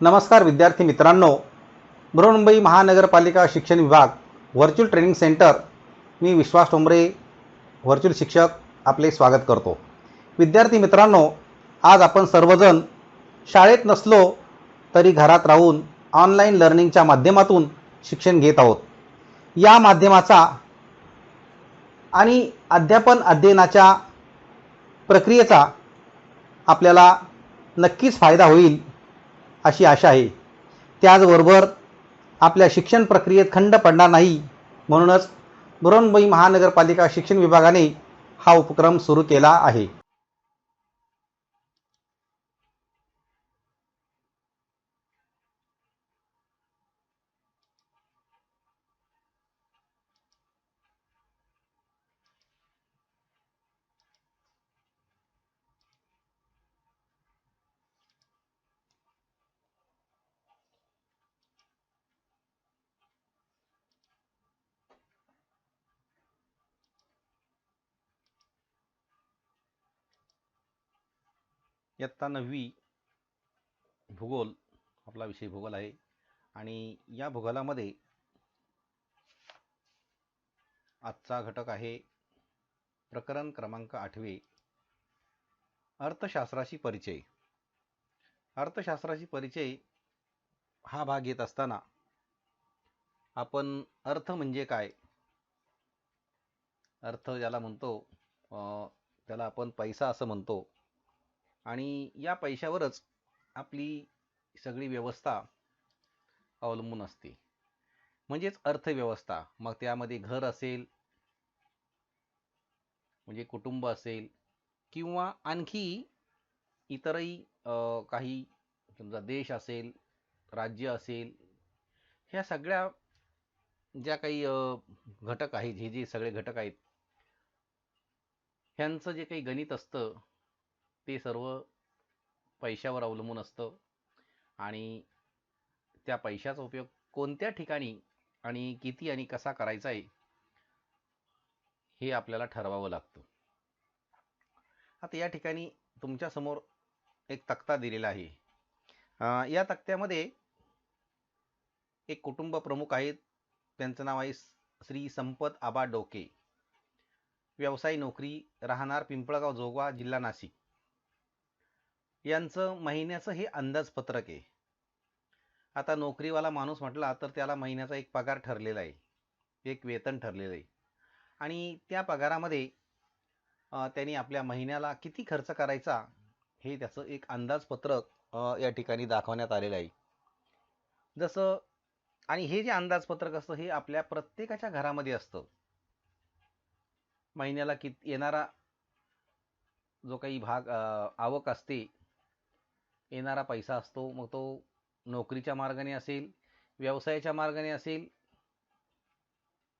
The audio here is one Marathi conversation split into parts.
नमस्कार विद्यार्थी मित्रांनो, बृहन्मुंबई महानगरपालिका शिक्षण विभाग व्हर्च्युअल ट्रेनिंग सेंटर, मी विश्वास ठोंबरे व्हर्च्युअल शिक्षक आपले स्वागत करतो। विद्यार्थी मित्रांनो, आज आपण सर्वजण शाळेत नसलो तरी घरात राहून ऑनलाईन लर्निंगच्या माध्यमातून शिक्षण घेत आहोत। या माध्यमाचा आणि अध्यापन अध्ययनाच्या प्रक्रियेचा आपल्याला नक्कीच फायदा होईल अशी आशा आहे। त्याचबरोबर आपल्या शिक्षण प्रक्रियेत खंड पडणार नाही, म्हणूनच बृहन्मुंबई महानगरपालिका शिक्षण विभागाने हा उपक्रम सुरू केला आहे। इयत्ता 9वी भूगोल आपला विषय भूगोल आहे आणि या भूगोलामध्ये आजचा घटक आहे प्रकरण क्रमांक 8 अर्थशास्त्राशी परिचय। अर्थशास्त्राशी परिचय हा भाग घेत असताना आपण अर्थ म्हणजे काय, अर्थ ज्याला म्हणतो त्याला आपण पैसा असं म्हणतो, आणि या पैशावरच आपली सगळी व्यवस्था अवलंबून असते, म्हणजेच अर्थव्यवस्था। मग त्यामध्ये घर असेल, म्हणजे कुटुंब असेल, किंवा आणखी इतरही काही समजा देश असेल, राज्य असेल, ह्या सगळ्या ज्या काही घटक आहेत, हे जे सगळे घटक आहेत, ह्यांचं जे काही गणित असतं ते सर्व पैशावर अवलंबून असतं। आणि त्या पैशाचा उपयोग कोणत्या ठिकाणी आणि किती आणि कसा करायचा आहे हे आपल्याला ठरवावं लागतं। आता या ठिकाणी तुमच्या समोर एक तक्ता दिलेला आहे। या तक्त्यामध्ये एक कुटुंब प्रमुख आहेत, त्यांचं नाव आहे श्री संपत आबा डोके, व्यवसाय नोकरी, राहणार पिंपळगाव जोगवा, जिल्हा नाशिक। यांचं महिन्याचं हे अंदाजपत्रक आहे। आता नोकरीवाला माणूस म्हटला तर त्याला महिन्याचा एक पगार ठरलेला आहे, एक वेतन ठरलेलं आहे, आणि त्या पगारामध्ये त्यांनी आपल्या महिन्याला किती खर्च करायचा हे त्याचं एक अंदाजपत्रक या ठिकाणी दाखवण्यात आलेलं आहे। जसं, आणि हे जे अंदाजपत्रक असतं हे आपल्या प्रत्येकाच्या घरामध्ये असतं। महिन्याला येणारा जो काही भाग आवक असते, येणारा पैसा असतो, मग तो नोकरीच्या मार्गाने असेल, व्यवसायाच्या मार्गाने असेल,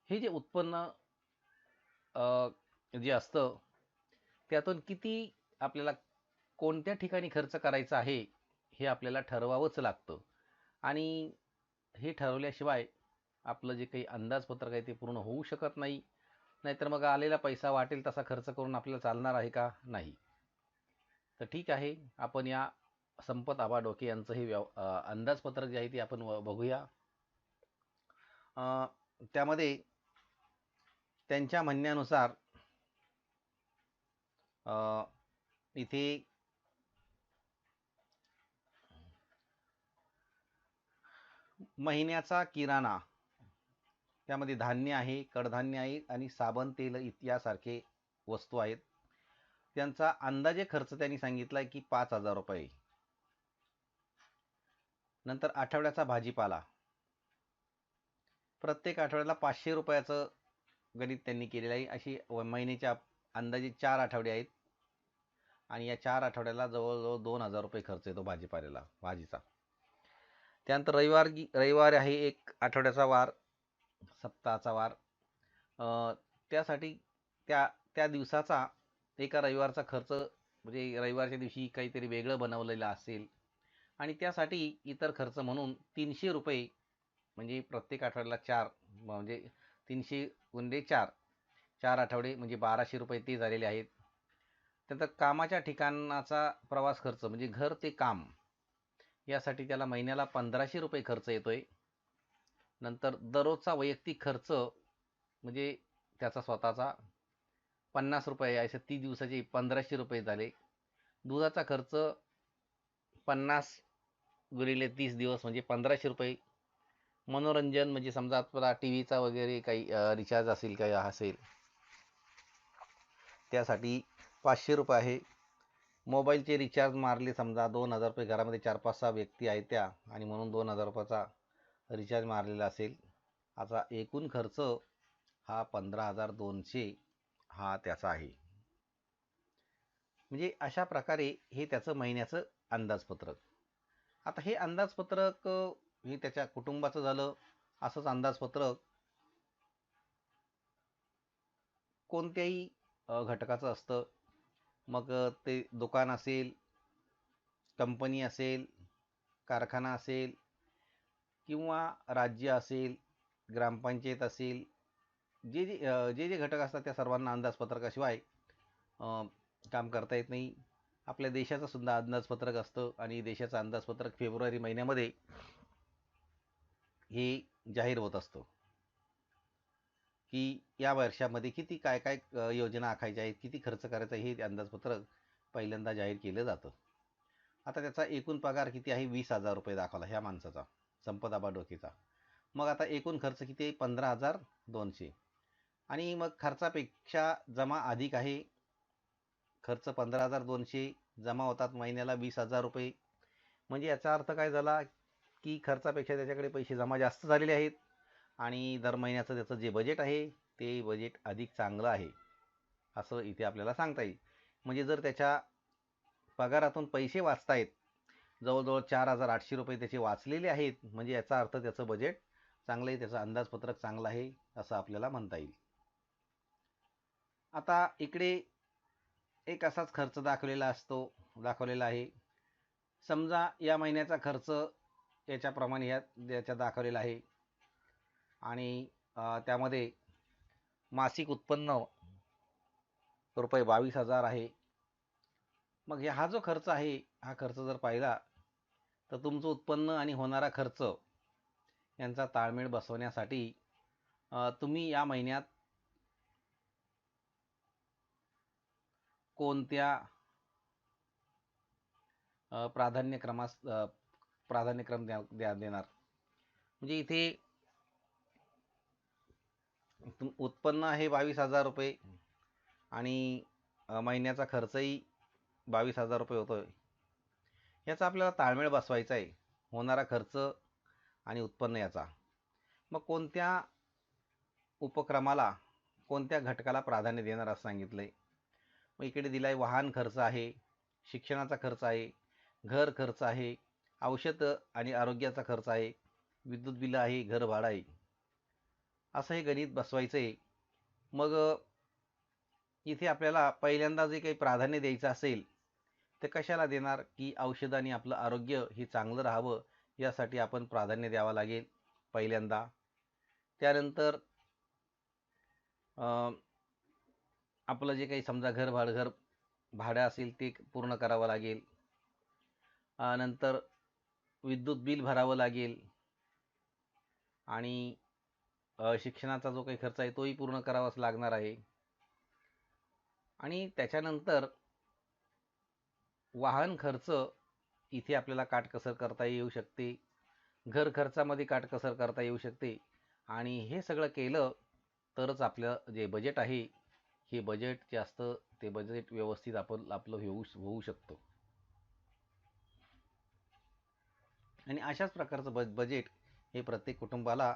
हे जे उत्पन्न जे असतं त्यातून किती आपल्याला कोणत्या ठिकाणी खर्च करायचा आहे हे आपल्याला ठरवावंच लागतं। आणि हे ठरवल्याशिवाय आपलं जे काही अंदाजपत्रक आहे ते पूर्ण होऊ शकत नाही। नाहीतर मग आलेला पैसा वाटेल तसा खर्च करून आपल्याला चालणार आहे का? नाही। तर ठीक आहे, आपण या संपत आबा डोके यांचं हे अंदाजपत्रक जे आहे ते आपण बघूया। त्यामध्ये त्यांच्या म्हणण्यानुसार इथे महिन्याचा किराणा, त्यामध्ये धान्य आहे, कडधान्य आहे आणि साबण, तेल यासारखे वस्तू आहेत। त्यांचा अंदाजे खर्च त्यांनी सांगितलाय की 5,000 रुपये। नंतर आठवड्याचा भाजीपाला, प्रत्येक आठवड्याला 500 रुपयाचं गणित त्यांनी केलेलं आहे। अशी महिन्याच्या अंदाजे 4 आठवडे आहेत आणि या 4 आठवड्याला जवळजवळ 2,000 रुपये खर्च येतो भाजीपाल्याला, भाजीचा। त्यानंतर रविवार आहे एक आठवड्याचा वार, सप्ताहाचा वार। त्यासाठी त्या दिवसाचा एका रविवारचा खर्च, म्हणजे रविवारच्या दिवशी काहीतरी वेगळं बनवलेलं असेल, आणि त्यासाठी इतर खर्च म्हणून 300 रुपये, म्हणजे प्रत्येक आठवड्याला 4, म्हणजे 300 गुणिले 4 आठवडे म्हणजे 1,200 रुपये ते झालेले आहेत। त्यानंतर कामाच्या ठिकाणाचा प्रवास खर्च, म्हणजे घर ते काम, यासाठी त्याला महिन्याला 1500 रुपये खर्च येतोय. नंतर दररोजचा वैयक्तिक खर्च म्हणजे त्याचा स्वतःचा 50 रुपये, असे 30 दिवसाचे 1500 रुपये झाले. दुधाचा खर्च 50 गुणिले 30 दिवस म्हणजे 1500 रुपये. मनोरंजन म्हणजे समजा आपला टी व्हीचा वगैरे काही रिचार्ज असेल, काही असेल, त्यासाठी 500 रुपये आहे. मोबाईलचे रिचार्ज मारले समजा 2000 रुपये, घरामध्ये 4-5-6 व्यक्ती आहेत त्या, आणि म्हणून 2000 रुपयाचा रिचार्ज मारलेला असेल. आता एकूण खर्च हा 15,200 हा त्याचा आहे. म्हणजे अशा प्रकारे हे त्याचं महिन्याचं अंदाजपत्रक. आता हे अंदाजपत्रक हे त्याच्या कुटुंबाचं झालं. असंच अंदाजपत्रक कोणत्याही घटकाचं असतं. मग ते दुकान असेल, कंपनी असेल, कारखाना असेल, किंवा राज्य असेल, ग्रामपंचायत असेल, जे घटक असतात त्या सर्वांना अंदाजपत्रकाशिवाय काम करता येत नाही. आपल्या देशाचं सुद्धा अंदाजपत्रक असतं, आणि देशाचं अंदाजपत्रक फेब्रुवारी महिन्यामध्ये हे जाहीर होत असतं की या वर्षामध्ये किती काय काय योजना आखायच्या आहेत, किती खर्च करायचा आहे, हे अंदाजपत्रक पहिल्यांदा जाहीर केलं जातं. आता त्याचा एकूण पगार किती आहे? 20,000 रुपये दाखवला ह्या माणसाचा, संपत आबा डोकेचा. मग आता एकूण खर्च किती आहे? 15,200. आणि मग खर्चापेक्षा जमा अधिक आहे. खर्च 15,200, जमा होतात महिन्याला 20,000 रुपये. म्हणजे याचा अर्थ काय झाला की खर्चापेक्षा त्याच्याकडे पैसे जमा जास्त झालेले आहेत, आणि दर महिन्याचं त्याचं जे बजेट आहे ते बजेट अधिक चांगलं आहे, असं इथे आपल्याला सांगता येईल. म्हणजे जर त्याच्या पगारातून पैसे वाचतायत, जवळजवळ 4,800 रुपये त्याचे वाचलेले आहेत, म्हणजे याचा अर्थ त्याचं बजेट चांगलं आहे, त्याचं अंदाजपत्रक चांगलं आहे, असं आपल्याला म्हणता येईल. आता इकडे एक असाच खर्च दाखवलेला आहे. समजा या महिन्याचा खर्च याच्याप्रमाणे याच्या दाखवलेला आहे, आणि त्यामध्ये मासिक उत्पन्न रुपये 22,000 आहे. मग हा जो खर्च आहे, हा खर्च जर पाहिला तर तुमचं उत्पन्न आणि होणारा खर्च यांचा ताळमेळ बसवण्यासाठी तुम्ही या महिन्यात कोणत्या प्राधान्यक्रम देणार? म्हणजे इथे उत्पन्न आहे 22,000 रुपये, आणि महिन्याचा खर्चही 22,000 रुपये होतोय. याचा आपल्याला ताळमेळ बसवायचा आहे, होणारा खर्च आणि उत्पन्न याचा. मग कोणत्या उपक्रमाला, कोणत्या घटकाला प्राधान्य देणार असं सांगितलंय. मग इकडे दिलाय वाहन खर्च आहे, शिक्षणाचा खर्च आहे, घर खर्च आहे, औषध आणि आरोग्याचा खर्च आहे, विद्युत बिल आहे, घर भाडं आहे. असं हे गणित बसवायचं आहे. मग इथे आपल्याला पहिल्यांदा जे काही प्राधान्य द्यायचं असेल ते कशाला देणार, की औषध आणि आपलं आरोग्य हे चांगलं राहावं यासाठी आपण प्राधान्य द्यावं लागेल पहिल्यांदा. त्यानंतर आपलं जे काही समजा घर भाडं असेल ते पूर्ण करावं लागेल. नंतर विद्युत बिल भरावं लागेल, आणि शिक्षणाचा जो काही खर्च आहे तोही पूर्ण करावाच लागणार आहे. आणि त्याच्यानंतर वाहन खर्च इथे आपल्याला काटकसर करता येऊ शकते, घर खर्चामध्ये काटकसर करता येऊ शकते, आणि हे सगळं केलं तरच आपलं जे बजेट आहे हे बजेट जे असतं ते बजेट व्यवस्थित आपलं होऊ शकतं. आणि अशाच प्रकारचं बजेट हे प्रत्येक कुटुंबाला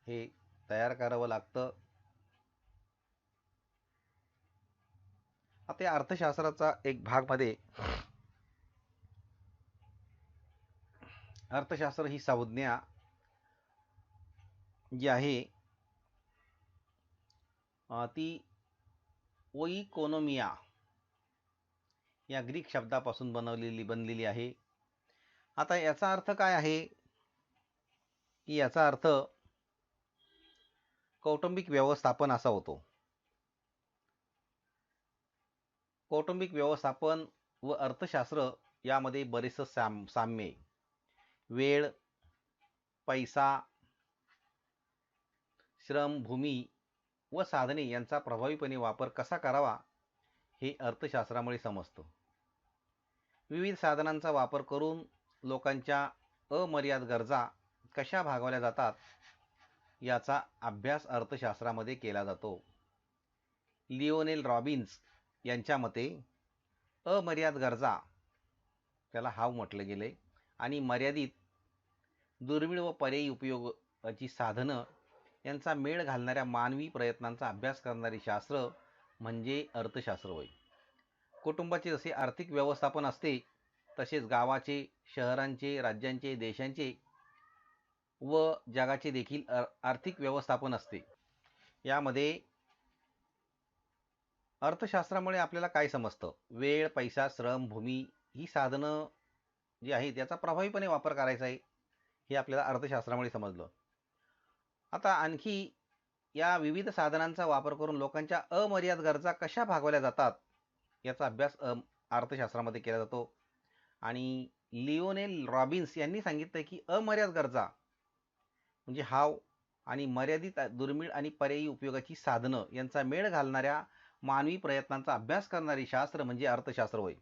हे तयार करावं लागतं. आता या अर्थशास्त्राचा एक भागमध्ये, अर्थशास्त्र ही संज्ञा जी आहे ती ओइकोनोमिया या ग्रीक शब्दापासून बनलेली आहे. आता याचा अर्थ काय आहे, की याचा अर्थ कौटुंबिक व्यवस्थापन असा होतो. कौटुंबिक व्यवस्थापन व अर्थशास्त्र यामध्ये बरेचसं साम्य आहे. वेळ, पैसा, श्रम, भूमी व साधने यांचा प्रभावीपणे वापर कसा करावा हे अर्थशास्त्रामुळे समजतं. विविध साधनांचा वापर करून लोकांच्या अमर्याद गरजा कशा भागवल्या जातात याचा अभ्यास अर्थशास्त्रामध्ये केला जातो. लिओनेल रॉबिन्स यांच्या मते अमर्याद गरजा, त्याला हाव म्हटलं गेले, आणि मर्यादित, दुर्मिळ व पर्यायी उपयोगाची साधनं यांचा मेळ घालणाऱ्या मानवी प्रयत्नांचा अभ्यास करणारे शास्त्र म्हणजे अर्थशास्त्र होय. कुटुंबाचे जसे आर्थिक व्यवस्थापन असते तसेच गावाचे, शहरांचे, राज्यांचे, देशांचे व जगाचे देखील आर्थिक व्यवस्थापन असते. यामध्ये अर्थशास्त्रामुळे आपल्याला काय समजतं? वेळ, पैसा, श्रम, भूमी ही साधनं जी आहेत याचा प्रभावीपणे वापर करायचा आहे हे आपल्याला अर्थशास्त्रामुळे समजलं. आता आणखी या विविध साधनांचा वापर करून लोकांच्या अमर्याद गरजा कशा भागवल्या जातात याचा अभ्यास अर्थशास्त्रामध्ये केला जातो. आणि लिओनेल रॉबिन्स यांनी सांगितलं की अमर्याद गरजा म्हणजे हाव आणि मर्यादित, दुर्मिळ आणि पर्यायी उपयोगाची साधनं यांचा मेळ घालणाऱ्या मानवी प्रयत्नांचा अभ्यास करणारे शास्त्र म्हणजे अर्थशास्त्र होय.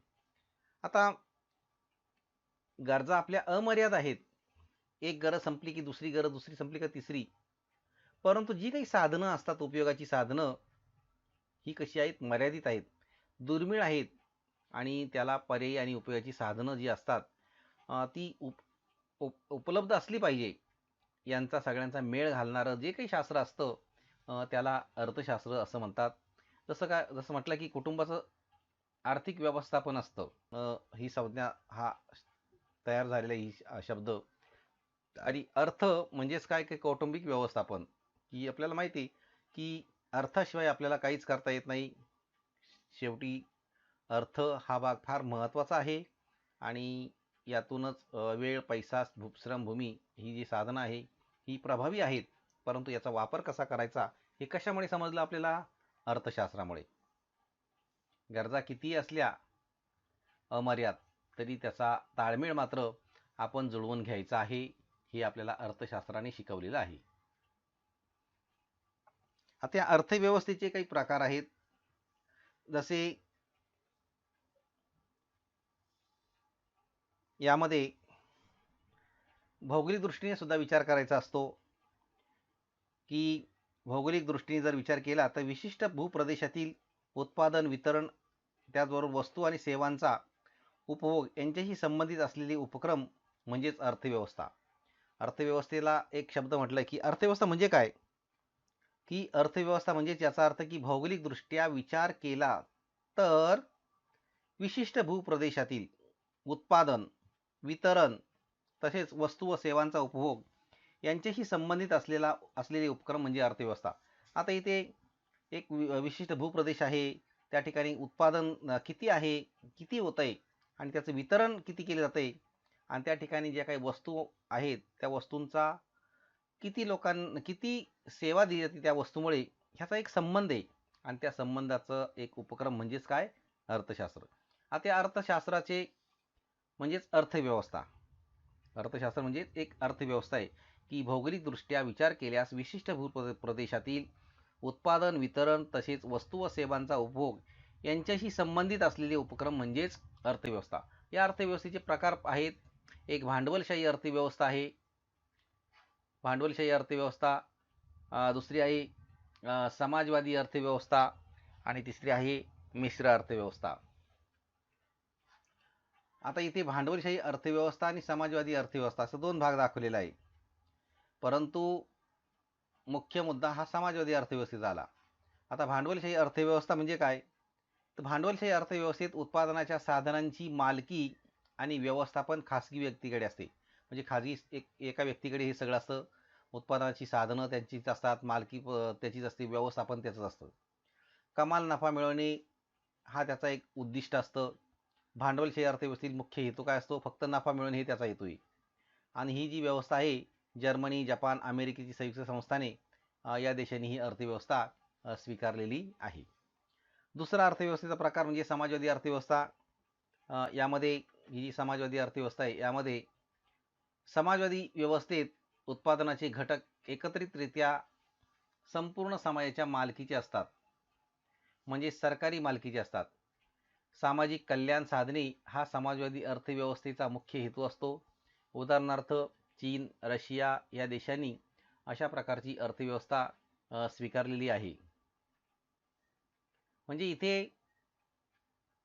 आता गरजा आपल्या अमर्याद आहेत. एक गरज संपली की दुसरी गरज, दुसरी संपली की तिसरी. परंतु जी काही साधनं असतात, उपयोगाची साधनं, ही कशी आहेत? मर्यादित आहेत, दुर्मिळ आहेत आणि त्याला पर्यायी आणि उपयोगाची साधनं जी असतात ती उपलब्ध असली पाहिजे. यांचा सगळ्यांचा मेळ घालणारं जे काही शास्त्र असतं त्याला अर्थशास्त्र असं म्हणतात. जसं म्हटलं की कुटुंबाचं आर्थिक व्यवस्थापन असतं, ही संज्ञा हा तयार झालेला ही शब्द. आणि अर्थ म्हणजेच काय, की कौटुंबिक व्यवस्थापन, की आपल्याला माहिती की अर्थाशिवाय आपल्याला काहीच करता येत नाही. शेवटी अर्थ हा भाग फार महत्त्वाचा आहे आणि यातूनच वेळ, पैसा, श्रम, भूमी ही जी साधनं आहे ही प्रभावी आहेत. परंतु याचा वापर कसा करायचा हे कशामुळे समजलं आपल्याला? अर्थशास्त्रामुळे. गरजा कितीही असल्या अमर्याद तरी त्याचा ताळमेळ मात्र आपण जुळवून घ्यायचा आहे, हे आपल्याला अर्थशास्त्राने शिकवलेलं आहे. आता या अर्थव्यवस्थेचे काही प्रकार आहेत. जसे यामध्ये भौगोलिक दृष्टीने सुद्धा विचार करायचा असतो, की भौगोलिक दृष्टीने जर विचार केला तर विशिष्ट भूप्रदेशातील उत्पादन, वितरण, त्याचबरोबर वस्तू आणि सेवांचा उपभोग यांच्याशी संबंधित असलेले उपक्रम म्हणजेच अर्थव्यवस्था. अर्थव्यवस्थेला एक शब्द म्हटलं की अर्थव्यवस्था म्हणजे काय, की अर्थव्यवस्था म्हणजेच याचा अर्थ की भौगोलिकदृष्ट्या विचार केला तर विशिष्ट भूप्रदेशातील उत्पादन, वितरण तसेच वस्तू व सेवांचा उपभोग यांच्याशी संबंधित असलेले उपक्रम म्हणजे अर्थव्यवस्था. आता इथे एक विशिष्ट भूप्रदेश आहे, त्या ठिकाणी उत्पादन किती आहे, किती होत आहे आणि त्याचं वितरण किती केले जाते आणि त्या ठिकाणी ज्या काही वस्तू आहेत त्या वस्तूंचा किती सेवा दिली जाते त्या वस्तूमुळे, ह्याचा एक संबंध आहे आणि त्या संबंधाचं एक उपक्रम म्हणजेच काय? अर्थशास्त्र. आता या अर्थशास्त्राचे म्हणजेच अर्थव्यवस्था. अर्थशास्त्र म्हणजे एक अर्थव्यवस्था आहे की भौगोलिकदृष्ट्या विचार केल्यास विशिष्ट भूप्रदेशातील उत्पादन, वितरण तसेच वस्तू व सेवांचा उपभोग यांच्याशी संबंधित असलेले उपक्रम म्हणजेच अर्थव्यवस्था. या अर्थव्यवस्थेचे प्रकार आहेत. एक भांडवलशाही अर्थव्यवस्था आहे, भांडवलशाही अर्थव्यवस्था. दुसरी आहे समाजवादी अर्थव्यवस्था आणि तिसरी आहे मिश्र अर्थव्यवस्था. आता इथे भांडवलशाही अर्थव्यवस्था आणि समाजवादी अर्थव्यवस्था असं दोन भाग दाखवलेला आहे, परंतु मुख्य मुद्दा हा समाजवादी अर्थव्यवस्थेचा आला. आता भांडवलशाही अर्थव्यवस्था म्हणजे काय, तर भांडवलशाही अर्थव्यवस्थेत उत्पादनाच्या साधनांची मालकी आणि व्यवस्थापन खासगी व्यक्तीकडे असते. म्हणजे खाजगी एका व्यक्तीकडे हे सगळं असतं. उत्पादनाची साधनं त्यांचीच असतात, मालकी त्याचीच असते, व्यवस्थापन त्याचंच असतं. कमाल नफा मिळवणे हा त्याचा एक उद्दिष्ट असतं. भांडवलशाही अर्थव्यवस्थेतील मुख्य हेतू काय असतो? फक्त नफा मिळवणे हे त्याचा हेतू आहे. आणि ही जी व्यवस्था आहे, जर्मनी, जपान, अमेरिकेची संयुक्त संस्थाने या देशांनी ही अर्थव्यवस्था स्वीकारलेली आहे. दुसरा अर्थव्यवस्थेचा प्रकार म्हणजे समाजवादी अर्थव्यवस्था. यामध्ये ही जी समाजवादी अर्थव्यवस्था आहे यामध्ये समाजवादी व्यवस्थेत उत्पादनाचे घटक एकत्रितरित्या संपूर्ण समाजाच्या मालकीचे असतात, म्हणजे सरकारी मालकीचे असतात. सामाजिक कल्याण साधणे हा समाजवादी अर्थव्यवस्थेचा मुख्य हेतू असतो. उदाहरणार्थ चीन, रशिया या देशांनी अशा प्रकारची अर्थव्यवस्था स्वीकारलेली आहे. म्हणजे इथे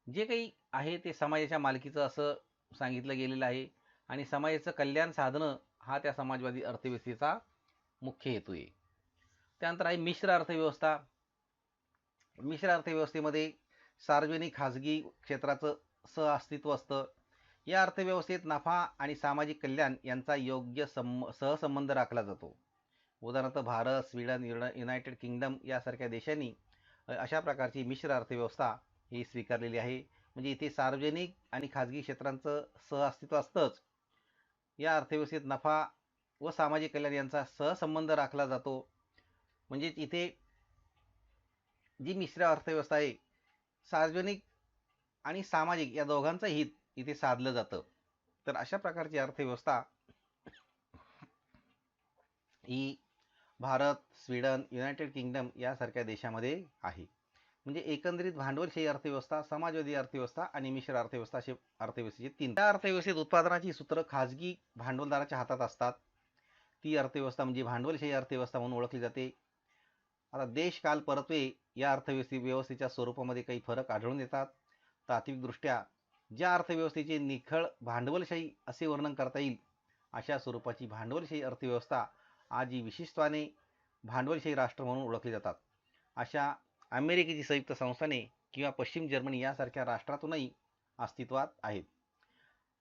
जे काही आहे ते समाजाच्या मालकीचं असं सांगितलं गेलेलं आहे आणि समाजाचं कल्याण साधणं हा त्या समाजवादी अर्थव्यवस्थेचा मुख्य हेतू आहे. त्यानंतर आहे मिश्र अर्थव्यवस्था. मिश्र अर्थव्यवस्थेमध्ये सार्वजनिक खाजगी क्षेत्राचं सहअस्तित्व असतं. या अर्थव्यवस्थेत नफा आणि सामाजिक कल्याण यांचा योग्य सहसंबंध राखला जातो. उदाहरणार्थ भारत, स्वीडन, युनायटेड किंगडम यासारख्या देशांनी अशा प्रकारची मिश्र अर्थव्यवस्था ही स्वीकारलेली आहे. म्हणजे इथे सार्वजनिक आणि खाजगी क्षेत्रांचं सहअस्तित्व असतंच. या अर्थव्यवस्थेत नफा व सामाजिक कल्याण यांचा सहसंबंध राखला जातो. म्हणजेच इथे जी मिश्र अर्थव्यवस्था आहे, सार्वजनिक आणि सामाजिक या दोघांचं हित इथे साधलं जातं. तर अशा प्रकारची अर्थव्यवस्था ही भारत, स्वीडन, युनायटेड किंगडम यासारख्या देशामध्ये आहे. म्हणजे एकंदरीत भांडवलशाही अर्थव्यवस्था, समाजवादी अर्थव्यवस्था आणि मिश्र अर्थव्यवस्था असे अर्थव्यवस्थेचे तीन. त्या अर्थव्यवस्थेत उत्पादनाची सूत्र खाजगी भांडवलदाराच्या हातात असतात. ती अर्थव्यवस्था म्हणजे भांडवलशाही अर्थव्यवस्था म्हणून ओळखली जाते. आता देश काल परत्वे या व्यवस्थेच्या स्वरूपामध्ये काही फरक आढळून येतात. तात्विकदृष्ट्या ज्या अर्थव्यवस्थेचे निखळ भांडवलशाही असे वर्णन करता येईल अशा स्वरूपाची भांडवलशाही अर्थव्यवस्था आज ही विशिष्टपणे भांडवलशाही राष्ट्र म्हणून ओळखली जातात. अशा अमेरिकेची संयुक्त संस्थाने किंवा पश्चिम जर्मनी यासारख्या राष्ट्रातूनही अस्तित्वात आहेत.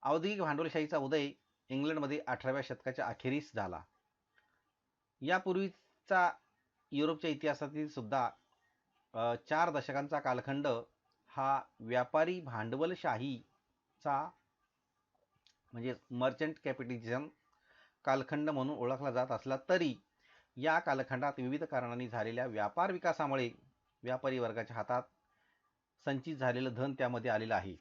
औद्योगिक भांडवलशाहीचा उदय इंग्लंडमध्ये 18व्या शतकाच्या अखेरीस झाला. यापूर्वीचा युरोपच्या इतिहासातील सुद्धा 4 दशकांचा कालखंड हा व्यापारी भांडवलशाहीचा म्हणजे मर्चंट कॅपिटलिझम कालखंड म्हणून ओळखला जात असला तरी या कालखंडात विविध कारणांनी झालेल्या व्यापार विकासामुळे व्यापारी वर्गाच्या हातात संचित झालेलं धन त्यामध्ये आलेलं आहे.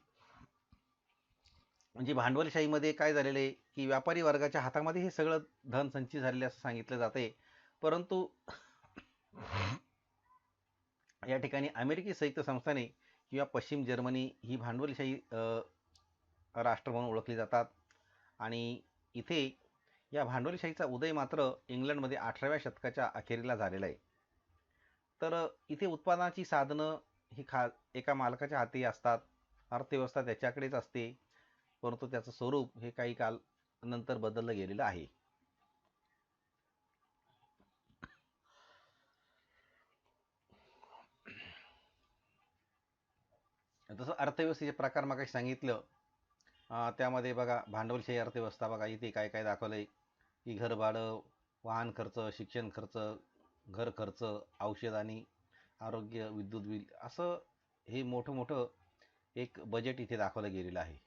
म्हणजे भांडवलशाहीमध्ये काय झालेलं आहे की व्यापारी वर्गाच्या हातामध्ये हे सगळं धन संचित झालेले असं सांगितलं जाते. परंतु या ठिकाणी अमेरिकी संयुक्त संस्थाने किंवा पश्चिम जर्मनी ही भांडवलशाही राष्ट्र म्हणून ओळखली जातात आणि इथे या भांडवलशाहीचा उदय मात्र इंग्लंडमध्ये 18व्या शतकाच्या अखेरीला झालेला आहे. तर इथे उत्पादनाची साधनं ही एका मालकाच्या हाती असतात. अर्थव्यवस्था त्याच्याकडेच असते. परंतु त्याचं स्वरूप हे काही काल नंतर बदललं गेलेलं आहे. जसं अर्थव्यवस्थेचे प्रकार मगाशी सांगितलं त्यामध्ये बघा भांडवलशाही अर्थव्यवस्था बघा इथे काय काय दाखवलंय की घर भाडं, वाहन खर्च, शिक्षण खर्च, घर खर्च, औषध आणि आरोग्य, विद्युत बिल असं हे मोठं मोठं एक बजेट इथे दाखवलं गेलेलं आहे.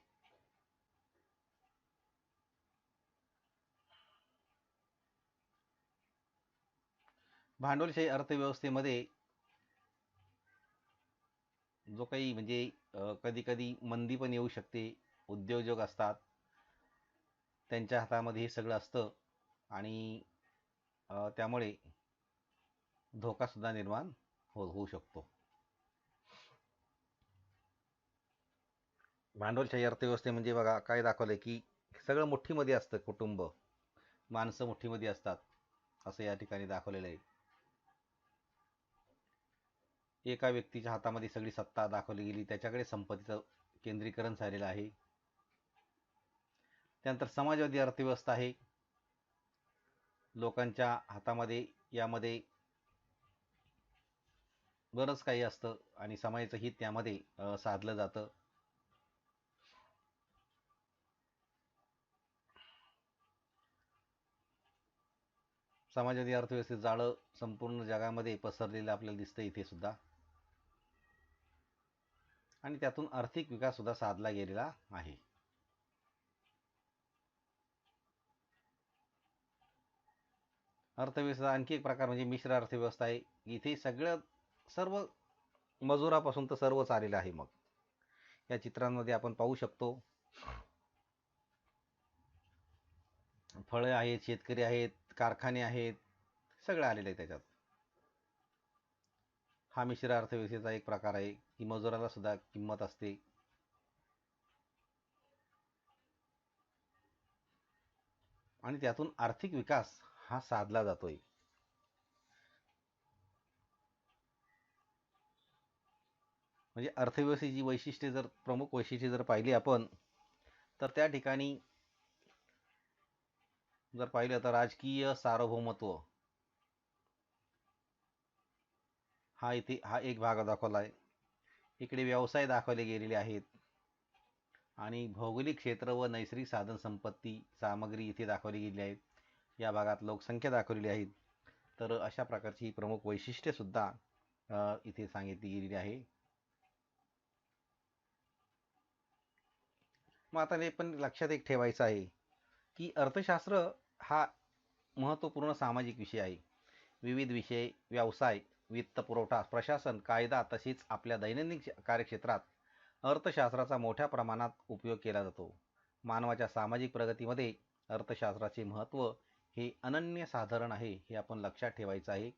भांडवलशाही अर्थव्यवस्थेमध्ये जो काही म्हणजे कधी कधी मंदी पण येऊ शकते. उद्योजक असतात त्यांच्या हातामध्ये हे सगळं असतं आणि त्यामुळे धोकासुद्धा निर्माण होऊ शकतो. भांडवलशाही अर्थव्यवस्थे म्हणजे बघा काय दाखवलंय की सगळं मुठ्ठीमध्ये असतं. कुटुंब, माणसं मुठ्ठीमध्ये असतात असं या ठिकाणी दाखवलेलं आहे. एका व्यक्तीच्या हातामध्ये सगळी सत्ता दाखवली गेली, त्याच्याकडे संपत्तीचं केंद्रीकरण झालेलं आहे. त्यानंतर समाजवादी अर्थव्यवस्था आहे. लोकांच्या हातामध्ये यामध्ये बरंच काही असतं आणि समाजाचं हित त्यामध्ये साधलं जातं. समाजवादी अर्थव्यवस्थेत जाळं संपूर्ण जगामध्ये पसरलेलं आपल्याला दिसतं इथे सुद्धा आणि त्यातून आर्थिक विकास सुद्धा साधला गेलेला आहे. अर्थव्यवस्था आणखी एक प्रकार म्हणजे मिश्र अर्थव्यवस्था आहे. इथे सर्व मजुरापासून तर सर्वच आलेलं आहे. मग या चित्रांमध्ये आपण पाहू शकतो फळं आहेत, शेतकरी आहेत, कारखाने आहेत, सगळं आलेलं आहे त्याच्यात. हा मिश्र अर्थव्यवस्थेचा एक प्रकार आहे की मजुराला सुद्धा किंमत असते. आणि त्यातून आर्थिक विकास हा साधला जातोय. म्हणजे अर्थव्यवस्थेची वैशिष्ट्ये जर प्रमुख वैशिष्ट्ये जर पाहिली आपण, तर त्या ठिकाणी जर पाहिलं तर राजकीय सार्वभौमत्व हा एक भाग दाखवला आहे. इकडे व्यवसाय दाखवले गेलेले आहेत आणि भौगोलिक क्षेत्र व नैसर्गिक साधन संपत्ती सामग्री इथे दाखवली गेली आहेत. या भागात लोकसंख्या दाखवलेली आहे. तर अशा प्रकारची प्रमुख वैशिष्ट्ये सुद्धा इथे सांगितली गेलेली आहे. मग आता हे पण लक्षात एक ठेवायचं आहे की अर्थशास्त्र हा महत्त्वपूर्ण सामाजिक विषय आहे. विविध विषय, व्यवसाय, वित्तपुरवठा, प्रशासन, कायदा तसेच आपल्या दैनंदिन कार्यक्षेत्रात अर्थशास्त्राचा मोठ्या प्रमाणात उपयोग केला जातो. मानवाच्या सामाजिक प्रगतीमध्ये अर्थशास्त्राचे महत्त्व हे अनन्यसाधारण आहे. हे आपण लक्षात ठेवायचं आहे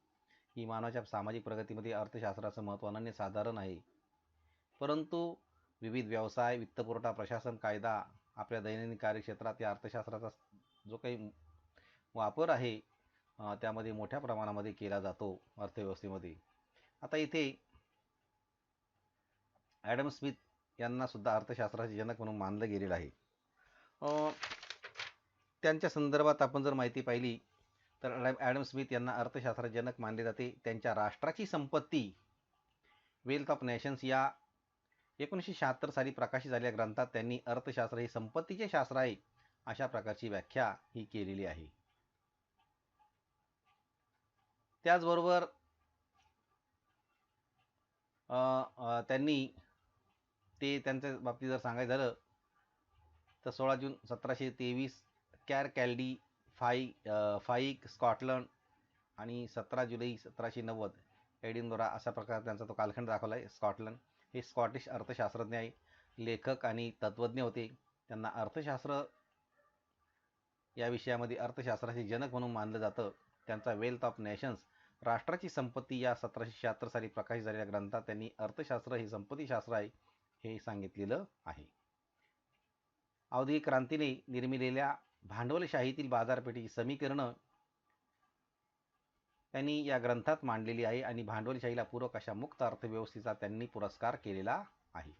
की मानवाच्या सामाजिक प्रगतीमध्ये अर्थशास्त्राचं महत्त्व अनन्यसाधारण आहे. परंतु विविध व्यवसाय, वित्तपुरवठा, प्रशासन, कायदा आपल्या दैनंदिन कार्यक्षेत्रात या अर्थशास्त्राचा जो काही वापर आहे त्यामध्ये मोठ्या प्रमाणामध्ये केला जातो अर्थव्यवस्थेमध्ये. आता इथे ॲडम स्मिथ यांना सुद्धा अर्थशास्त्राचे जनक म्हणून मानलं गेलेलं आहे. त्यांच्या संदर्भात आपण जर माहिती पाहिली तर ॲडम स्मिथ यांना अर्थशास्त्राचे जनक मानले जाते. त्यांच्या राष्ट्राची संपत्ती वेल्थ ऑफ नेशन्स या 1976 साली प्रकाशित झालेल्या ग्रंथात त्यांनी अर्थशास्त्र हे संपत्तीचे शास्त्र आहे अशा प्रकारची व्याख्या ही केलेली आहे. त्याचबरोबर त्यांनी त्यांच्या बाबतीत जर सांगायचं झालं तर 16 जून 1723 कॅलडी फाईक स्कॉटलंड आणि 17 जुलै 1790 एडिनबरा अशा प्रकारे त्यांचा तो कालखंड दाखवला आहे. स्कॉटलंड हे स्कॉटिश अर्थशास्त्रज्ञ आहे, लेखक आणि तत्त्वज्ञ होते. त्यांना अर्थशास्त्र या विषयामध्ये अर्थशास्त्राचे जनक म्हणून मानलं जातं. त्यांचा वेल्थ ऑफ नेशन्स राष्ट्राची संपत्ती या 1776 साली प्रकाशित झालेल्या ग्रंथात त्यांनी अर्थशास्त्र हे संपत्तीशास्त्र आहे हे सांगितलेलं आहे. औद्योगिक क्रांतीने निर्मिलेल्या भांडवलशाहीतील बाजारपेठेची समीकरणं त्यांनी या ग्रंथात मांडलेली आहे आणि भांडवलशाहीला पूरक अशा मुक्त अर्थव्यवस्थेचा त्यांनी पुरस्कार केलेला आहे.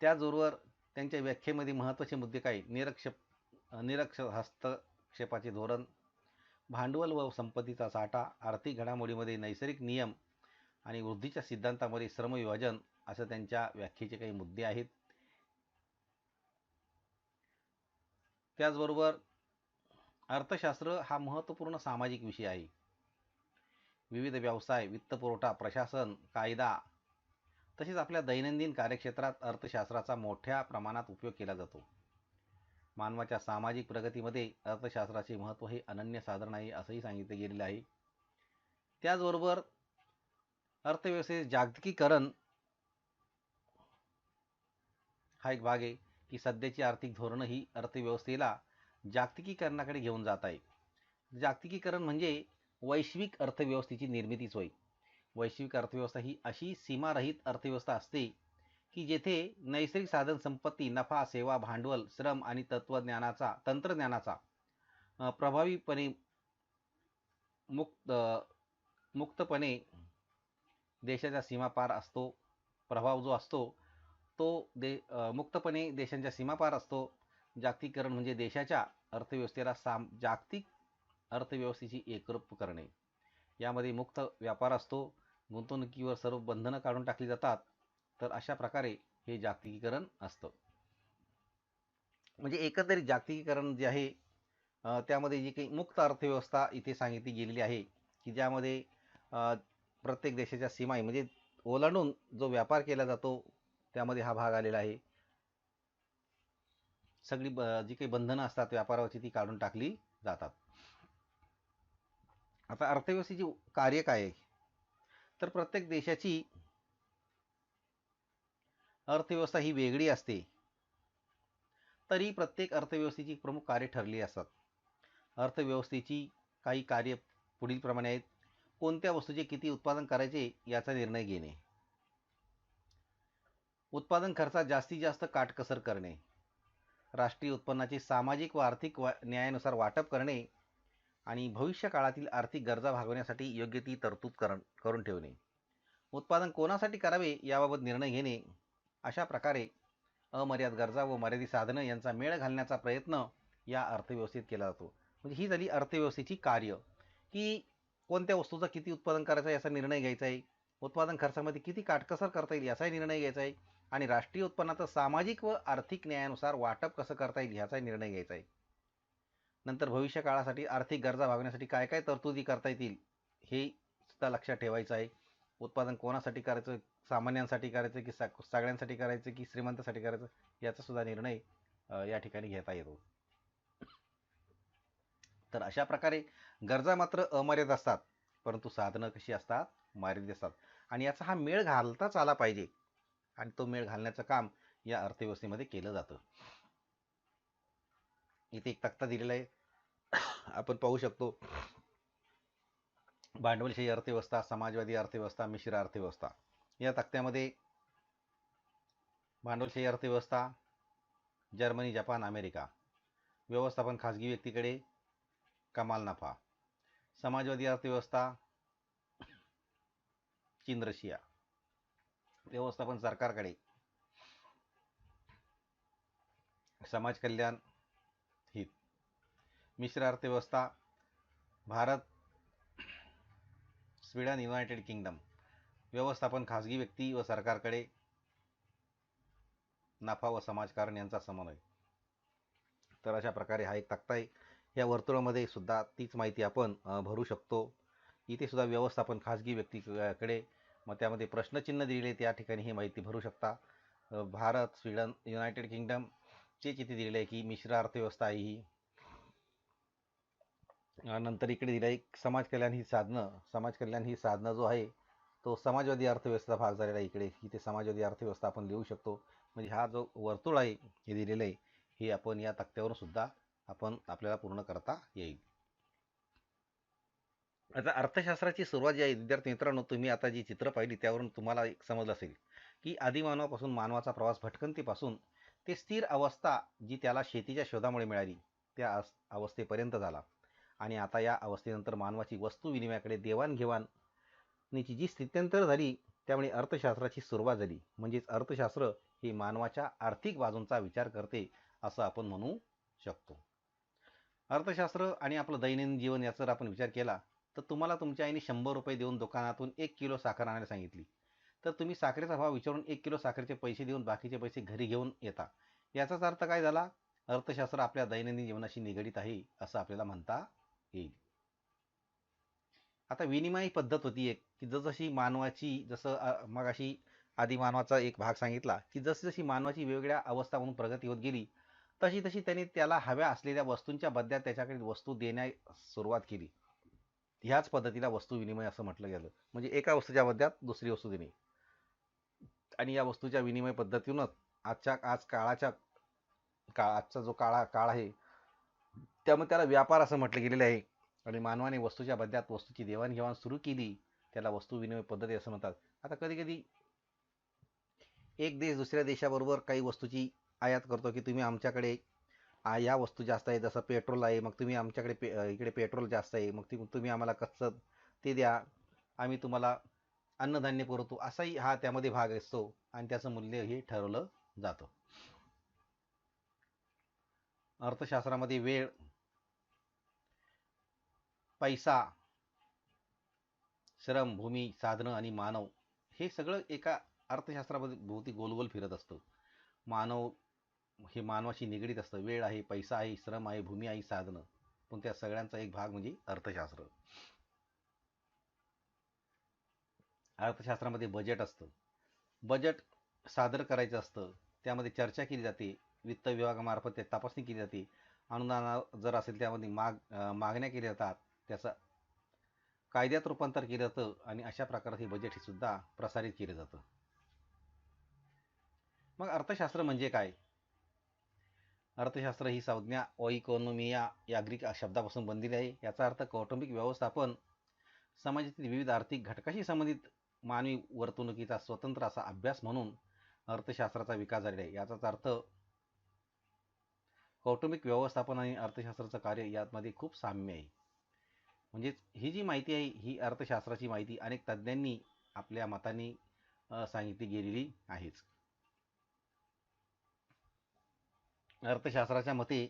त्याचबरोबर त्यांच्या व्याख्येमध्ये महत्त्वाचे मुद्दे काय? निरक्ष हस्तक्षेपाचे धोरण, भांडवल व संपत्तीचा साठा, आर्थिक घडामोडीमध्ये नैसर्गिक नियम आणि वृद्धीच्या सिद्धांतामध्ये श्रमविभाजन असं त्यांच्या व्याख्येचे काही मुद्दे आहेत. त्याचबरोबर अर्थशास्त्र हा महत्त्वपूर्ण सामाजिक विषय आहे. विविध व्यवसाय, वित्तपुरवठा, प्रशासन, कायदा तसेच आपल्या दैनंदिन कार्यक्षेत्रात अर्थशास्त्राचा मोठ्या प्रमाणात उपयोग केला जातो. मानवाच्या सामाजिक प्रगतीमध्ये अर्थशास्त्राचे महत्त्व हे अनन्यसाधारण आहे असंही सांगितले गेलेले आहे. त्याचबरोबर अर्थव्यवस्थेचे जागतिकीकरण हा एक भाग आहे की सध्याची आर्थिक धोरणं ही अर्थव्यवस्थेला जागतिकीकरणाकडे घेऊन जात आहे. जागतिकीकरण म्हणजे वैश्विक अर्थव्यवस्थेची निर्मितीच होय. वैश्विक अर्थव्यवस्था ही अशी सीमारहित अर्थव्यवस्था असते की जेथे नैसर्गिक साधन संपत्ती, नफा, सेवा, भांडवल, श्रम आणि तंत्रज्ञानाचा प्रभावीपणे मुक्तपणे देशाच्या सीमापार असतो. प्रभाव जो असतो तो मुक्तपणे देशांच्या सीमापार असतो. जागतिकीकरण म्हणजे देशाच्या अर्थव्यवस्थेला जागतिक अर्थव्यवस्थेची एकरूप करणे. यामध्ये मुक्त व्यापार असतो. गुंतवणुकीवर सर्व बंधनं काढून टाकली जातात. तर अशा प्रकारे हे जागतिकीकरण असतं. म्हणजे एकंदरीत जागतिकीकरण जे आहे त्यामध्ये जी काही मुक्त अर्थव्यवस्था इथे सांगितली गेलेली आहे की ज्यामध्ये प्रत्येक देशाच्या सीमा म्हणजे ओलांडून जो व्यापार केला जातो त्यामध्ये हा भाग आलेला आहे. सगळी जी काही बंधनं असतात व्यापारावरची ती काढून टाकली जातात. आता अर्थव्यवस्थेची कार्य काय आहे तर प्रत्येक देशाची अर्थव्यवस्था ही वेगळी असते. तरी प्रत्येक अर्थव्यवस्थेची प्रमुख कार्ये ठरली असतात. अर्थव्यवस्थेची काही कार्य पुढीलप्रमाणे आहेत. कोणत्या वस्तूचे किती उत्पादन करायचे याचा निर्णय घेणे, उत्पादन खर्चात जास्तीत जास्त काटकसर करणे, राष्ट्रीय उत्पन्नाचे सामाजिक व आर्थिक न्यायानुसार वाटप करणे आणि भविष्य काळातील आर्थिक गरजा भागवण्यासाठी योग्य ती तरतूद करून ठेवणे, उत्पादन कोणासाठी करावे याबाबत निर्णय घेणे. अशा प्रकारे अमर्याद गरजा व मर्यादित साधनं यांचा मेळ घालण्याचा प्रयत्न या अर्थव्यवस्थेत केला जातो. म्हणजे ही झाली अर्थव्यवस्थेची कार्य, की कोणत्या वस्तूचं किती उत्पादन करायचं याचा निर्णय घ्यायचा आहे, उत्पादन खर्चामध्ये किती काटकसर करता येईल याचाही निर्णय घ्यायचा आहे आणि राष्ट्रीय उत्पन्नाचं सामाजिक व आर्थिक न्यायानुसार वाटप कसं करता येईल ह्याचाही निर्णय घ्यायचा आहे. नंतर भविष्य काळासाठी आर्थिक गरजा भागवण्यासाठी काय काय तरतुदी करता येतील हे सुद्धा लक्षात ठेवायचं आहे. उत्पादन कोणासाठी करायचं, सामान्यांसाठी करायचं की सगळ्यांसाठी करायचं की श्रीमंतासाठी करायचं याचा सुद्धा निर्णय या ठिकाणी घेता येतो. तर अशा प्रकारे गरजा मात्र अमर्याद असतात, परंतु साधनं कशी असतात, मर्यादित असतात आणि याचा हा मेळ घालताच आला पाहिजे आणि तो मेळ घालण्याचं काम या अर्थव्यवस्थेमध्ये केलं जातं. इथे एक तक्ता दिलेला आहे, आपण पाहू शकतो. भांडवलशाही अर्थव्यवस्था, समाजवादी अर्थव्यवस्था, मिश्र अर्थव्यवस्था. या तक्त्यामध्ये भांडवलशाही अर्थव्यवस्था जर्मनी, जपान, अमेरिका. व्यवस्थापन खाजगी व्यक्तीकडे, कमाल नफा. समाजवादी अर्थव्यवस्था चीन, रशिया. व्यवस्थापन सरकारकडे, समाज कल्याण, हित. मिश्र अर्थव्यवस्था भारत, स्वीडन, युनायटेड किंगडम. व्यवस्थापन खाजगी व्यक्ती व सरकारकडे, नफा व समाजकारण यांचा समन्वय. तर अशा प्रकारे हा एक तक्ता आहे. या वर्तुळामध्ये सुद्धा तीच माहिती आपण भरू शकतो. इथे सुद्धा व्यवस्थापन खाजगी व्यक्तीकडे, मग त्यामध्ये प्रश्नचिन्ह दिलेले त्या ठिकाणी ही माहिती भरू शकता. भारत, स्वीडन, युनायटेड किंगडम तेच इथे दिलेलं आहे की मिश्र अर्थव्यवस्था आहे ही. नंतर इकडे दिलं आहे समाज कल्याण ही साधनं जो आहे तो समाजवादी अर्थव्यवस्था भाग झालेला आहे. इथे समाजवादी अर्थव्यवस्था आपण लिहू शकतो. म्हणजे हा जो वर्तुळ आहे हे दिलेलं आहे हे आपण या तक्त्यावरून सुद्धा आपल्याला पूर्ण करता येईल. आता अर्थशास्त्राची सुरुवात जी आहे विद्यार्थी मित्रांनो, तुम्ही आता जी चित्र पाहिली त्यावरून तुम्हाला एक समजलं असेल की आदिमानवापासून मानवाचा प्रवास भटकंतीपासून ते स्थिर अवस्था जी त्याला शेतीच्या शोधामुळे मिळाली त्या अवस्थेपर्यंत झाला आणि आता या अवस्थेनंतर मानवाची वस्तू विनिमयाकडे देवाणघेवाणीची जी स्थित्यंतर झाली त्यामुळे अर्थशास्त्राची सुरुवात झाली. म्हणजेच अर्थशास्त्र हे मानवाच्या आर्थिक बाजूंचा विचार करते असं आपण म्हणू शकतो. अर्थशास्त्र आणि आपलं दैनंदिन जीवन याचा जर आपण विचार केला तर तुम्हाला तुमच्या आईने 100 रुपये देऊन दुकानातून 1 किलो साखर आणायला सांगितली तर तुम्ही साखरेचा भाव विचारून 1 किलो साखरेचे पैसे देऊन बाकीचे पैसे घरी घेऊन येता. याचाच अर्थ काय झाला, अर्थशास्त्र आपल्या दैनंदिन जीवनाशी निगडीत आहे असं आपल्याला म्हणता येईल. आता विनिमय पद्धत होती एक की जसजशी मानवाची मग अशी आदिमानवाचा एक भाग सांगितला की जशी मानवाची वेगवेगळ्या अवस्था म्हणून प्रगती होत गेली तशी तशी त्याने त्याला हव्या असलेल्या वस्तूंच्या बदल्यात त्याच्याकडे वस्तू देण्यास सुरुवात केली. ह्याच पद्धतीला वस्तू विनिमय असं म्हटलं गेलं. म्हणजे एका वस्तूच्या बदल्यात दुसरी वस्तू देणे आणि या वस्तूच्या विनिमय पद्धतीतूनच आजचा जो काळ आहे त्यामुळे त्याला व्यापार असं म्हटलं गेलेलं आहे आणि मानवाने वस्तूच्या बदल्यात वस्तूची देवाणघेवाण सुरू केली त्याला वस्तू विनिमय पद्धती असं म्हणतात. आता कधी कधी एक देश दुसऱ्या देशाबरोबर काही वस्तूची आयात करतो की तुम्ही आमच्याकडे या वस्तू जास्त आहे, जसं पेट्रोल आहे मग तुम्ही आमच्याकडे इकडे पेट्रोल जास्त आहे मग तुम्ही आम्हाला कच्चं ते द्या, आम्ही तुम्हाला अन्नधान्य पुरवतो, असाही हा त्यामध्ये भाग असतो आणि त्याचं मूल्य हे ठरवलं जातं. अर्थशास्त्रामध्ये वेळ, पैसा, श्रम, भूमी, साधनं आणि मानव हे सगळं एका अर्थशास्त्रामध्ये भोवती गोलगोल फिरत असतं. मानव हे मानवाशी निगडीत असतं. वेळ आहे, पैसा आहे, श्रम आहे, भूमी आहे, साधनं, पण त्या सगळ्यांचा एक भाग म्हणजे अर्थशास्त्र. अर्थशास्त्रामध्ये बजेट असतं. बजेट सादर करायचं असतं, त्यामध्ये चर्चा केली जाते, वित्त विभागामार्फत ते तपासणी केली जाते, अनुदान जर असेल त्यामध्ये मागण्या केल्या जातात, त्याचं कायद्यात रूपांतर केलं जातं आणि अशा प्रकारे हे बजेट हे सुद्धा प्रसारित केलं जातं. मग अर्थशास्त्र म्हणजे काय? अर्थशास्त्र ही संज्ञा ओइकोनॉमिया या ग्रीक शब्दापासून बनलेली आहे. याचा अर्थ कौटुंबिक व्यवस्थापन. समाजातील विविध आर्थिक घटकाशी संबंधित मानवी वर्तणुकीचा स्वतंत्र असा अभ्यास म्हणून अर्थशास्त्राचा विकास झालेला आहे. याचाच अर्थ कौटुंबिक व्यवस्थापन आणि अर्थशास्त्राचं कार्य यामध्ये खूप साम्य आहे. म्हणजेच ही जी माहिती आहे ही अर्थशास्त्राची माहिती अनेक तज्ज्ञांनी आपल्या मतांनी सांगितली गेलेली आहेच. अर्थशास्त्राच्या मते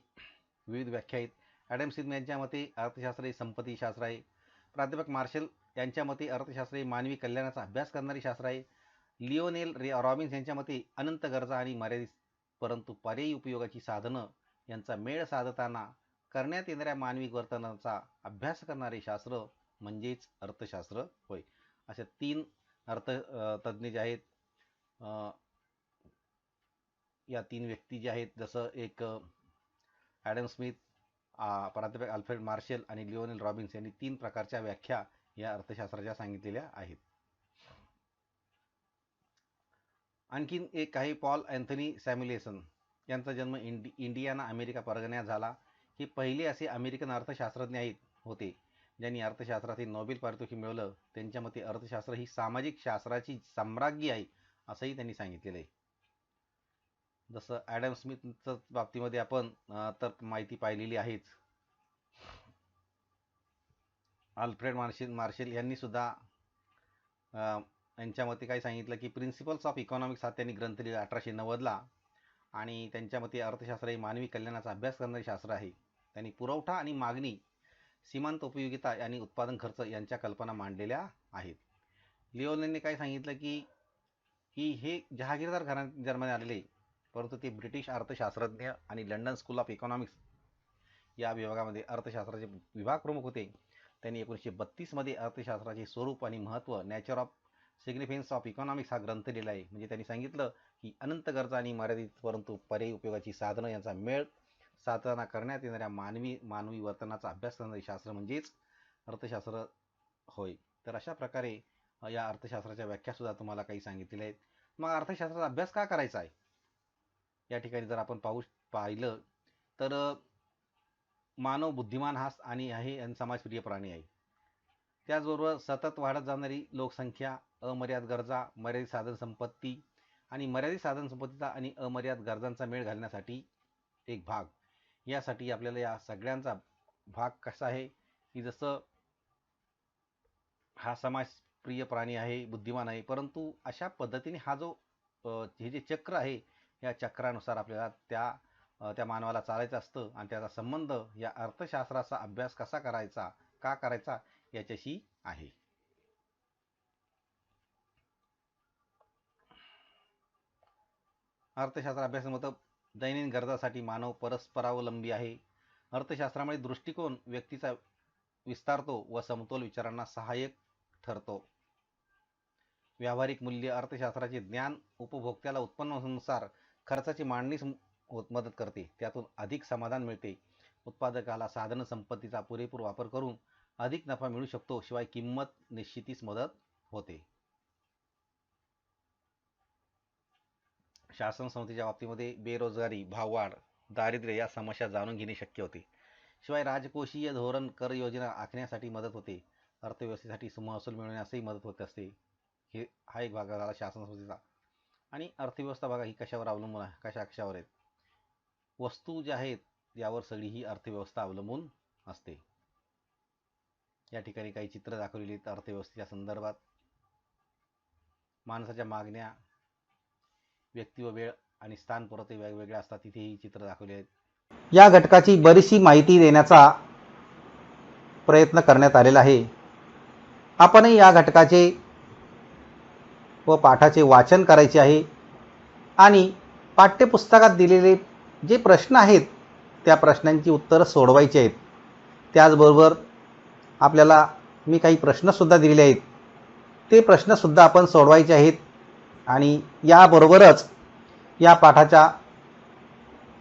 विविध व्याख्या आहेत. ॲडम स्मिथ यांच्या मते अर्थशास्त्र हे संपत्तीशास्त्र आहे. प्राध्यापक मार्शल यांच्या मते अर्थशास्त्र हे मानवी कल्याणाचा अभ्यास करणारे शास्त्र आहे. लिओनेल रॉबिन्स यांच्या मते अनंत गरजा आणि मर्यादित परंतु पर्यायी उपयोगाची साधनं यांचा मेळ साधताना करण्यात येणाऱ्या मानवी वर्तनाचा अभ्यास करणारे शास्त्र म्हणजेच अर्थशास्त्र होय. अशा 3 तज्ज्ञ जे आहेत, या 3 व्यक्ती जे आहेत, जसं एक ॲडम स्मिथ, प्राध्यापक अल्फ्रेड मार्शल आणि लिओनेल रॉबिन्स यांनी 3 प्रकारच्या व्याख्या या अर्थशास्त्राच्या सांगितलेल्या आहेत. आणखीन एक आहे पॉल अँथनी सॅम्युएल्सन. यांचा जन्म इंडियाना अमेरिका परगण्यात झाला. हे पहिले असे अमेरिकन अर्थशास्त्रज्ञ होते ज्यांनी अर्थशास्त्रातील नोबेल पारितोषिक मिळवलं. त्यांच्या मते अर्थशास्त्र ही सामाजिक शास्त्राची साम्राज्ञी आहे असंही त्यांनी सांगितलेलं आहे. जसं ॲडम स्मिथच्या बाबतीमध्ये आपण तर माहिती पाहिलेली आहेच. अल्फ्रेड मार्शल यांनी सुद्धा यांच्या मते काय सांगितलं की प्रिन्सिपल्स ऑफ इकॉनॉमिक्स हा त्यांनी ग्रंथ लिहिला 1890ला. आणि त्यांच्या मते अर्थशास्त्र हे मानवी कल्याणाचा अभ्यास करणारे शास्त्र आहे. त्यांनी पुरवठा आणि मागणी, सीमांत उपयोगिता आणि उत्पादन खर्च यांच्या कल्पना मांडलेल्या आहेत. लिओनेलने काय सांगितलं की हे जहागीरदार घराण्यात आलेले, परंतु ते ब्रिटिश अर्थशास्त्रज्ञ आणि लंडन स्कूल ऑफ इकॉनॉमिक्स या विभागामध्ये अर्थशास्त्राचे विभाग प्रमुख होते. त्यांनी 1932 मध्ये अर्थशास्त्राचे स्वरूप आणि महत्त्व, nature of significance of economics हा ग्रंथ लिहिला आहे. म्हणजे त्यांनी सांगितलं की अनंत गरजा आणि मर्यादित परंतु पर्यायी उपयोगाची साधनं यांचा मेळ साधताना करण्यात येणाऱ्या मानवी वर्तनाचा अभ्यास करणारे शास्त्र म्हणजेच अर्थशास्त्र होय. तर अशा प्रकारे या अर्थशास्त्राच्या व्याख्यासुद्धा तुम्हाला काही सांगितलेल्या आहेत. मग अर्थशास्त्राचा अभ्यास का करायचा आहे? या ठिकाणी जर आपण पाहिलं तर मानव बुद्धिमान आणि आहे आणि समाजप्रिय प्राणी आहे. त्याचबरोबर सतत वाढत जाणारी लोकसंख्या, अमर्याद गरजा, मर्यादित साधनसंपत्ती आणि मर्यादित साधनसंपत्तीचा आणि अमर्याद गरजांचा मेळ घालण्यासाठी एक भाग. यासाठी आपल्याला या सगळ्यांचा भाग कसा आहे की जसं हा समाजप्रिय प्राणी आहे, बुद्धिमान आहे, परंतु अशा पद्धतीने हा जो हे जे चक्र आहे या चक्रानुसार आपल्याला त्या मानवाला चालायचं असतं. आणि त्याचा संबंध या अर्थशास्त्राचा अभ्यास कसा करायचा, का करायचा याच्याशी आहे. अर्थशास्त्र अभ्यासामधून दैनंदिन गरजासाठी मानव परस्परावलंबी आहे. अर्थशास्त्रामुळे दृष्टिकोन व्यक्तीचा विस्तारतो व समतोल विचारांना सहाय्यक ठरतो. व्यावहारिक मूल्य अर्थशास्त्राचे ज्ञान उपभोक्त्याला उत्पन्नानुसार खर्चाची मांडणीस मदत करते. त्यातून अधिक समाधान मिळते. उत्पादकाला साधन संपत्तीचा पुरेपूर वापर करून अधिक नफा मिळू शकतो. शिवाय किंमत निश्चितीस मदत होते. शासन संस्थेच्या बाबतीमध्ये बेरोजगारी, भाववाढ, दारिद्र्य या समस्या जाणून घेणे शक्य होते. शिवाय राजकोषीय धोरण, कर योजना आखण्यासाठी मदत होते. अर्थव्यवस्थेसाठी महसूल मिळवण्यासही मदत होत असते. हा एक भाग झाला शासन संस्थेचा. आणि अर्थव्यवस्था बघा ही कशावर अवलंबून आहे, कशावर आहेत, वस्तू ज्या आहेत यावर सगळी ही अर्थव्यवस्था अवलंबून असते. या ठिकाणी काही चित्र दाखवलेली आहेत अर्थव्यवस्थेच्या संदर्भात. माणसाच्या मागण्या, व्यक्ती व वेळ आणि स्थान पुरवते वेगवेगळे असतात, तिथे ही चित्र दाखवली आहेत. या घटकाची बरीचशी माहिती देण्याचा प्रयत्न करण्यात आलेला आहे. आपणही या घटकाचे व पाठाचे वाचन करायचे आहे आणि पाठ्यपुस्तकात दिलेले जे प्रश्न आहेत त्या प्रश्नांची उत्तरं सोडवायची आहेत. त्याचबरोबर आपल्याला मी काही प्रश्नसुद्धा दिलेले आहेत, ते प्रश्नसुद्धा आपण सोडवायचे आहेत. आणि याबरोबरच या पाठाच्या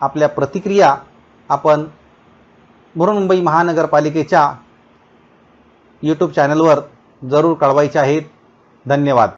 आपल्या प्रतिक्रिया आपण बृहन्मुंबई महानगरपालिकेच्या यूट्यूब चॅनलवर जरूर कळवायच्या आहेत. धन्यवाद.